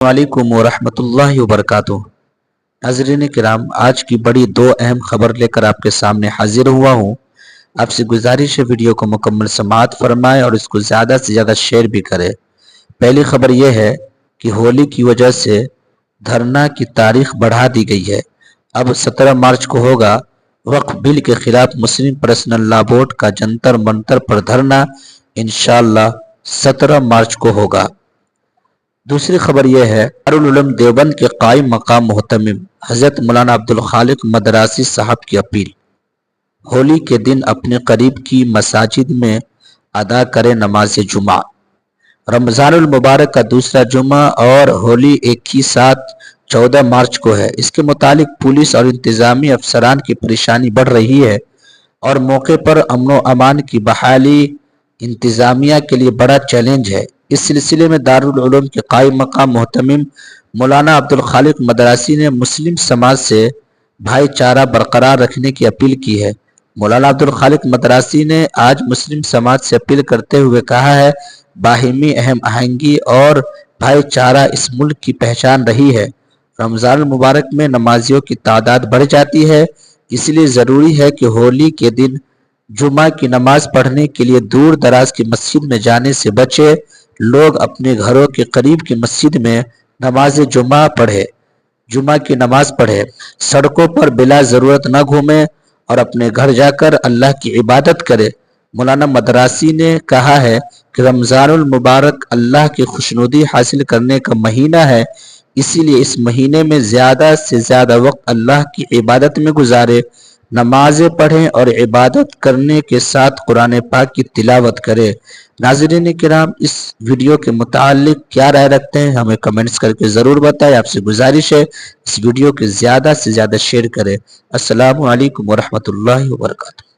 वालेकुम वरहमत उल्लाहि वबरकातुह। नाज़रीन किराम, आज की बड़ी दो अहम खबर लेकर आपके सामने हाजिर हुआ हूँ। आपसे गुजारिश है वीडियो को मुकम्मल समाअत फरमाएं और इसको ज़्यादा से ज़्यादा शेयर भी करें। पहली खबर यह है कि होली की वजह से धरना की तारीख बढ़ा दी गई है। अब 17 मार्च को होगा वक्फ बिल के खिलाफ मुस्लिम पर्सनल लॉ बोर्ड का जंतर मंतर पर धरना। इंशाअल्लाह 17 मार्च को होगा। दूसरी खबर यह है, दारुल उलूम देवबंद के कायम मकाम मोहतमिम हजरत मौलाना अब्दुल खालिक मदरासी साहब की अपील, होली के दिन अपने करीब की मसाजिद में अदा करें नमाज जुमा। रमज़ानुल मुबारक का दूसरा जुमा और होली एक ही साथ 14 मार्च को है। इसके मुतालिक पुलिस और इंतजामी अफसरान की परेशानी बढ़ रही है और मौके पर अमन व अमान की बहाली इंतजामिया के लिए बड़ा चैलेंज है। इस सिलसिले में दारुल उलूम के कायम मकाम मोहतमिम मौलाना अब्दुल खालिक मदरासी ने मुस्लिम समाज से भाईचारा बरकरार रखने की अपील की है। मौलाना अब्दुल खालिक मदरासी ने आज मुस्लिम समाज से अपील करते हुए कहा है, बाहिमी अहम आहंगी और भाईचारा इस मुल्क की पहचान रही है। रमज़ान मुबारक में नमाजियों की तादाद बढ़ जाती है, इसलिए ज़रूरी है कि होली के दिन जुमा की नमाज पढ़ने के लिए दूर दराज की मस्जिद में जाने से बचे। लोग अपने घरों के करीब की मस्जिद में नमाज जुमा की नमाज पढ़े, सड़कों पर बिला ज़रूरत न घूमे और अपने घर जाकर अल्लाह की इबादत करे। मौलाना मदरासी ने कहा है कि रमज़ानुल मुबारक अल्लाह की खुशनुदी हासिल करने का महीना है, इसीलिए इस महीने में ज़्यादा से ज़्यादा वक्त अल्लाह की इबादत में गुजारे, नमाजें पढ़ें और इबादत करने के साथ कुरान पाक की तिलावत करें। नाज़रीन किराम, इस वीडियो के मुताल्लिक क्या राय रखते हैं हमें कमेंट्स करके ज़रूर बताएं। आपसे गुजारिश है इस वीडियो के ज़्यादा से ज़्यादा शेयर करें। अस्सलामु अलैकुम वरहमतुल्लाहि वबरकातुहू।